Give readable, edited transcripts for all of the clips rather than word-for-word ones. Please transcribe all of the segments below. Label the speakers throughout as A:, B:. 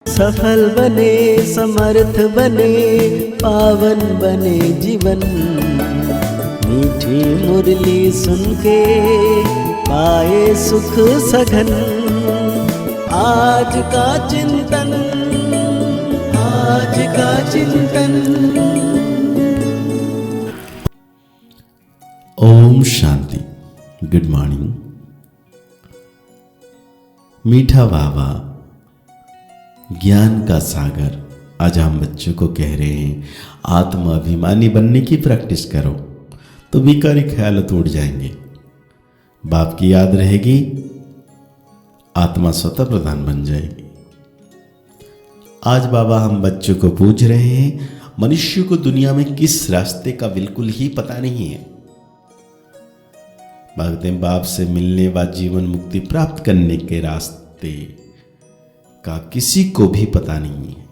A: सफल बने, समर्थ बने, पावन बने जीवन। मीठी मुरली सुन के पाए सुख सघन। आज का चिंतन, आज का चिंतन।
B: ओम शांति। Good morning. मीठा बाबा ज्ञान का सागर आज हम बच्चों को कह रहे हैं, आत्माभिमानी बनने की प्रैक्टिस करो तो विकारी ख्याल उड़ जाएंगे। बाप की याद रहेगी, आत्मा स्वतः प्रधान बन जाएगी। आज बाबा हम बच्चों को पूछ रहे हैं, मनुष्य को दुनिया में किस रास्ते का बिल्कुल ही पता नहीं है। भागते बाप से मिलने व जीवन मुक्ति प्राप्त करने के रास्ते का किसी को भी पता नहीं है।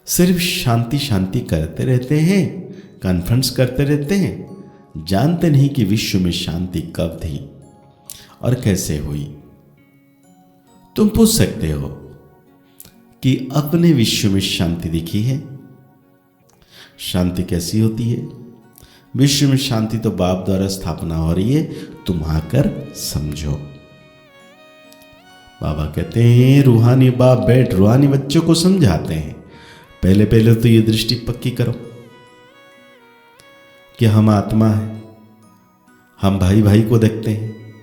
B: सिर्फ शांति शांति करते रहते हैं, कॉन्फ्रेंस करते रहते हैं, जानते नहीं कि विश्व में शांति कब थी और कैसे हुई। तुम पूछ सकते हो कि अपने विश्व में शांति दिखी है? शांति कैसी होती है? विश्व में शांति तो बाप द्वारा स्थापना हो रही है, तुम आकर समझो। बाबा कहते हैं, रूहानी बाप बैठ रूहानी बच्चों को समझाते हैं। पहले पहले तो ये दृष्टि पक्की करो कि हम आत्मा है, हम भाई भाई को देखते हैं।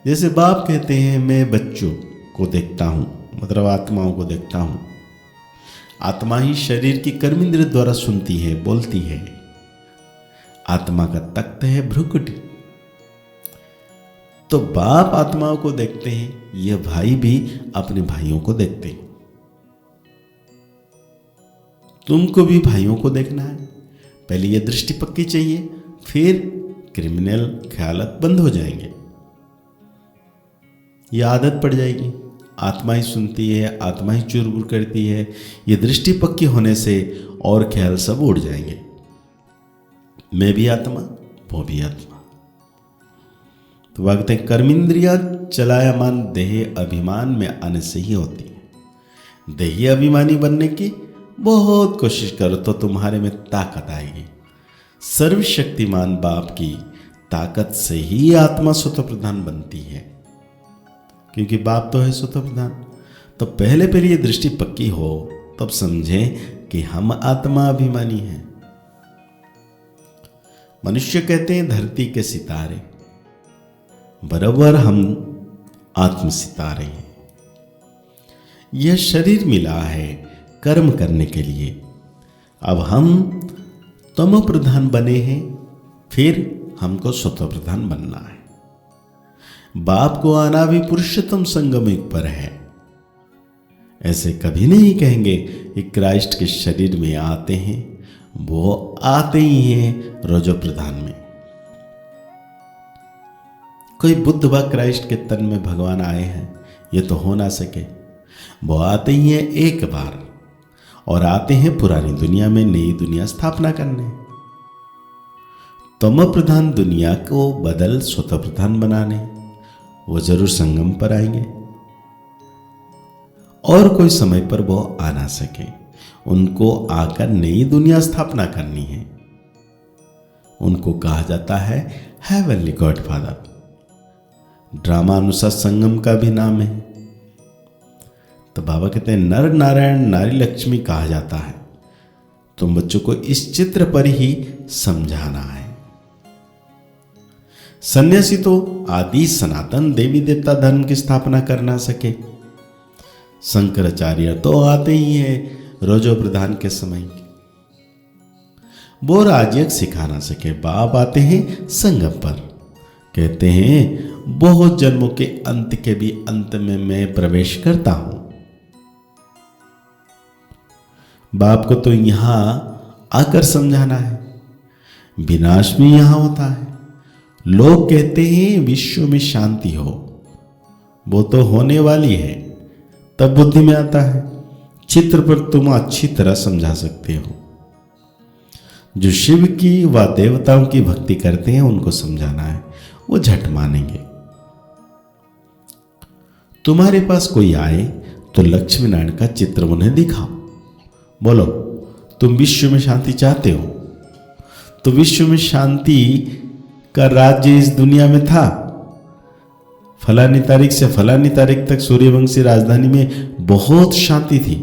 B: जैसे बाप कहते हैं, मैं बच्चों को देखता हूं, मतलब आत्माओं को देखता हूं। आत्मा ही शरीर की कर्मेंद्रिय द्वारा सुनती है, बोलती है। आत्मा का तख्त है भ्रुकुटी। तो बाप आत्माओं को देखते हैं, ये भाई भी अपने भाइयों को देखते हैं। तुमको भी भाइयों को देखना है। पहले ये दृष्टि पक्की चाहिए, फिर क्रिमिनल ख्यालात बंद हो जाएंगे। ये आदत पड़ जाएगी, आत्मा ही सुनती है, आत्मा ही चुरबुर करती है। ये दृष्टि पक्की होने से और ख्याल सब उड़ जाएंगे। मैं भी आत्मा, वो भी आत्मा। तो वक्त है, कर्मेंद्रिया चलायमान देह अभिमान में आने से ही होती है। देही अभिमानी बनने की बहुत कोशिश करो तो तुम्हारे में ताकत आएगी। सर्वशक्तिमान बाप की ताकत से ही आत्मा स्वतः प्रधान बनती है, क्योंकि बाप तो है स्वतः प्रधान। तो पहले पहले ये दृष्टि पक्की हो, तब समझें कि हम आत्मा अभिमानी हैं। मनुष्य कहते हैं धरती के सितारे, बराबर हम आत्म सितारे हैं। यह शरीर मिला है कर्म करने के लिए। अब हम तमो प्रधान बने हैं, फिर हमको स्वतः प्रधान बनना है। बाप को आना भी पुरुषोत्तम संगम युग पर है। ऐसे कभी नहीं कहेंगे कि क्राइस्ट के शरीर में आते हैं, वो आते ही हैं रोजो प्रधान में। कोई बुद्ध व क्राइस्ट के तन में भगवान आए हैं, ये तो हो ना सके। वो आते ही हैं एक बार, और आते हैं पुरानी दुनिया में नई दुनिया स्थापना करने। तमो प्रधान दुनिया को बदल स्वतः प्रधान बनाने वो जरूर संगम पर आएंगे। और कोई समय पर वो आ ना सके, उनको आकर नई दुनिया स्थापना करनी है। उनको कहा जाता है हेवनली गॉडफादर। ड्रामा अनुसार संगम का भी नाम है। तो बाबा कहते हैं नर नारायण नारी लक्ष्मी कहा जाता है। तुम बच्चों को इस चित्र पर ही समझाना है। सन्यासी तो आदि सनातन देवी देवता धर्म की स्थापना कर ना सके। शंकराचार्य तो आते ही हैं रोजो प्रधान के समय। वो राजयोग सिखा ना सके। बाप आते हैं संगम पर, कहते हैं बहुत जन्मों के अंत के भी अंत में मैं प्रवेश करता हूं। बाप को तो यहां आकर समझाना है। विनाश भी यहां होता है। लोग कहते हैं विश्व में शांति हो, वो तो होने वाली है, तब बुद्धि में आता है। चित्र पर तुम अच्छी तरह समझा सकते हो। जो शिव की व देवताओं की भक्ति करते हैं उनको समझाना है, वो झट मानेंगे। तुम्हारे पास कोई आए तो लक्ष्मी नारायण का चित्र उन्हें दिखाओ। बोलो, तुम विश्व में शांति चाहते हो तो विश्व में शांति का राज्य इस दुनिया में था। फलानी तारीख से फलानी तारीख तक सूर्यवंशी राजधानी में बहुत शांति थी,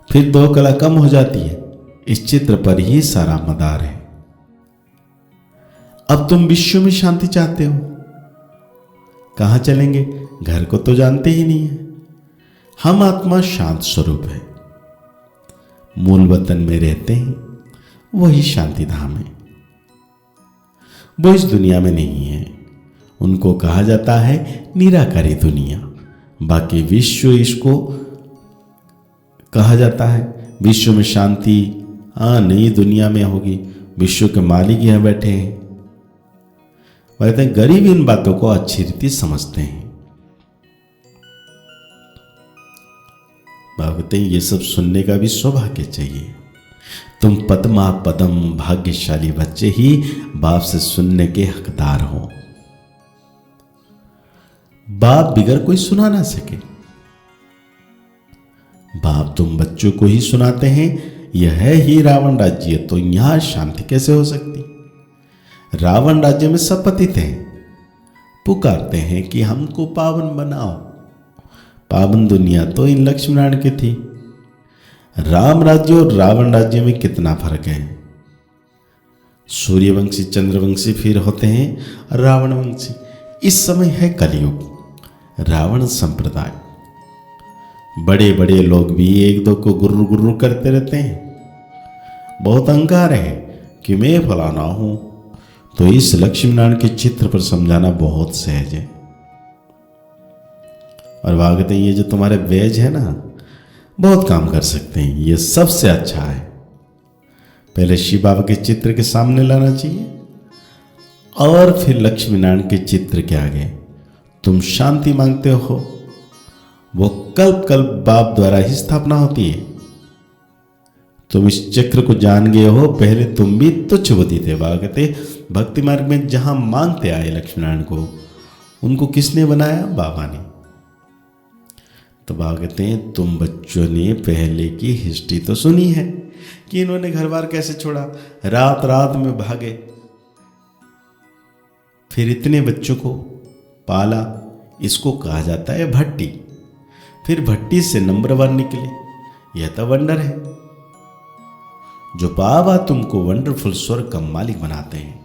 B: फिर 2 कला कम हो जाती है। इस चित्र पर ही सारा मदार है। अब तुम विश्व में शांति चाहते हो, कहां चलेंगे? घर को तो जानते ही नहीं है। हम आत्मा शांत स्वरूप है, मूल वतन में रहते हैं, वही शांति धाम है। वो इस दुनिया में नहीं है, उनको कहा जाता है निराकारी दुनिया। बाकी विश्व इसको कहा जाता है। विश्व में शांति नई दुनिया में होगी, विश्व के मालिक यहां बैठे हैं। कहते हैं गरीब इन बातों को अच्छी रीति समझते हैं। कहते हैं ये सब सुनने का भी सौभाग्य चाहिए। तुम पद्मा पदम भाग्यशाली बच्चे ही बाप से सुनने के हकदार हो। बाप बिगर कोई सुना ना सके। बाप तुम बच्चों को ही सुनाते हैं, यह है ही रावण राज्य, तो यहां शांति कैसे हो सकती? रावण राज्य में सब पतित हैं, पुकारते हैं कि हमको पावन बनाओ। पावन दुनिया तो इन लक्ष्मी नारायण की थी। राम राज्य और रावण राज्य में कितना फर्क है। सूर्यवंशी चंद्रवंशी फिर होते हैं रावणवंशी। इस समय है कलयुग, रावण संप्रदाय। बड़े बड़े लोग भी एक दो को गुर्र गुर्र करते रहते हैं, बहुत अहंकार है कि मैं फलाना हूं। तो इस लक्ष्मी नारायण के चित्र पर समझाना बहुत सहज है। और भागते हैं ये जो तुम्हारे वेज है ना, बहुत काम कर सकते हैं, ये सबसे अच्छा है। पहले शिव बाबा के चित्र के सामने लाना चाहिए और फिर लक्ष्मी नारायण के चित्र के आगे। तुम शांति मांगते हो, वो कल्प कल्प बाप द्वारा ही स्थापना होती है। तुम इस चक्र को जान गए हो, पहले तुम भी तुच्छ बुद्धि थे। भागते भक्ति मार्ग में जहां मांगते आए लक्ष्मी नारायण को, उनको किसने बनाया? बाबा ने। तो भागते हैं तुम बच्चों ने पहले की हिस्ट्री तो सुनी है कि इन्होंने घर बार कैसे छोड़ा, रात रात में भागे, फिर इतने बच्चों को पाला। इसको कहा जाता है भट्टी। फिर भट्टी से नंबर 1 निकले, यह तो वंडर है। जो बाबा तुमको वंडरफुल स्वर्ग का मालिक बनाते हैं,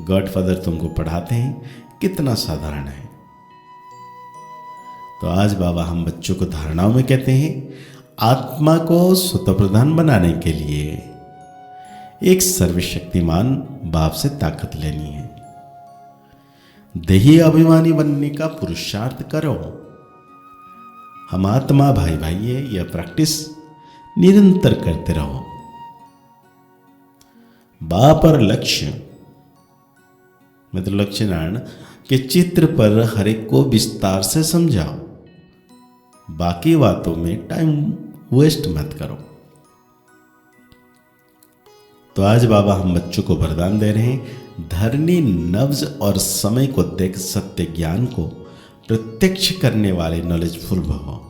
B: गॉडफादर तुमको पढ़ाते हैं, कितना साधारण है। तो आज बाबा हम बच्चों को धारणाओं में कहते हैं, आत्मा को स्वतः प्रधान बनाने के लिए एक सर्वशक्तिमान बाप से ताकत लेनी है। देही अभिमानी बनने का पुरुषार्थ करो। हम आत्मा भाई भाई है, यह प्रैक्टिस निरंतर करते रहो। बाप और लक्ष्य मतलब लक्ष्मी नारायण के चित्र पर हर एक को विस्तार से समझाओ। बाकी बातों में टाइम वेस्ट मत करो। तो आज बाबा हम बच्चों को वरदान दे रहे हैं, धरनी नब्ज और समय को देख सत्य ज्ञान को प्रत्यक्ष करने वाले नॉलेजफुल भव।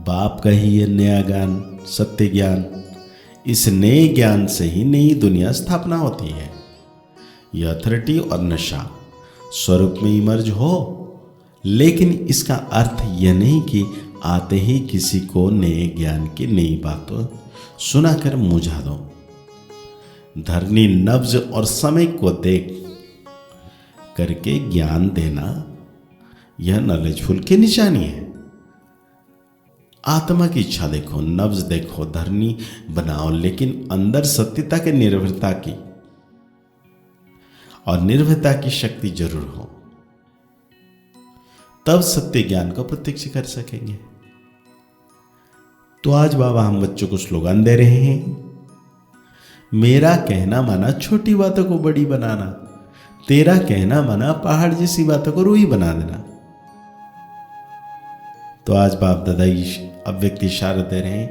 B: बाप का ही यह नया ज्ञान, सत्य ज्ञान, इस नए ज्ञान से ही नई दुनिया स्थापना होती है। यह अथॉरिटी और नशा स्वरूप में इमर्ज हो, लेकिन इसका अर्थ यह नहीं कि आते ही किसी को नए ज्ञान की नई बातों सुनाकर मुझा दो। धरनी नब्ज और समय को देख करके ज्ञान देना, यह नॉलेजफुल की निशानी है। आत्मा की इच्छा देखो, नब्ज देखो, धरनी बनाओ, लेकिन अंदर सत्यता के निर्भरता की और निर्भरता की शक्ति जरूर हो, तब सत्य ज्ञान को प्रत्यक्ष कर सकेंगे। तो आज बाबा हम बच्चों को स्लोगन दे रहे हैं, मेरा कहना माना छोटी बातों को बड़ी बनाना, तेरा कहना माना पहाड़ जैसी बातों को रूई बना देना। तो आज बाप दादा अव्यक्त इशारा दे रहे हैं,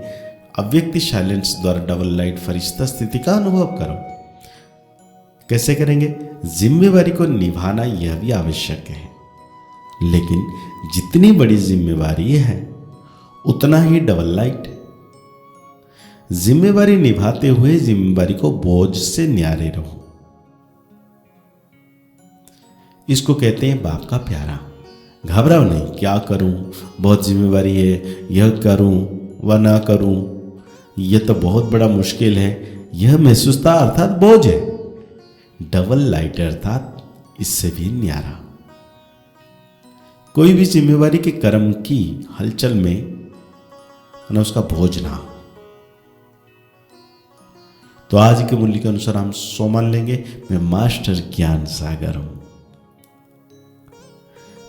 B: अव्यक्त साइलेंस द्वारा डबल लाइट फरिश्ता स्थिति का अनुभव करो। कैसे करेंगे? जिम्मेवारी को निभाना यह भी आवश्यक है। लेकिन जितनी बड़ी जिम्मेवारी है उतना ही डबल लाइट। जिम्मेवारी निभाते हुए जिम्मेवारी को बोझ से न्यारे रहो। इसको कहते हैं बाप का प्यारा। घबराओ नहीं, क्या करूं, बहुत जिम्मेवारी है, यह करूं व ना करूं, यह तो बहुत बड़ा मुश्किल है, यह महसूसता अर्थात बोझ है। डबल लाइट अर्थात इससे भी न्यारा। कोई भी जिम्मेवारी के कर्म की हलचल में ना उसका बोझ ना। तो आज के मूल्य के अनुसार हम सो मान लेंगे, मैं मास्टर ज्ञान सागर हूं।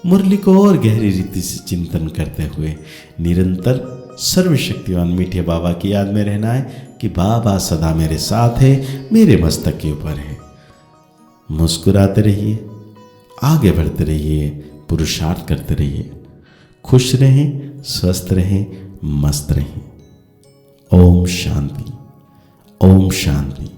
B: मुरली को और गहरी रीति से चिंतन करते हुए निरंतर सर्वशक्तिवान मीठे बाबा की याद में रहना है कि बाबा सदा मेरे साथ है, मेरे मस्तक के ऊपर है। मुस्कुराते रहिए, आगे बढ़ते रहिए, पुरुषार्थ करते रहिए, खुश रहें, स्वस्थ रहें, मस्त रहें। ओम शांति, ओम शांति।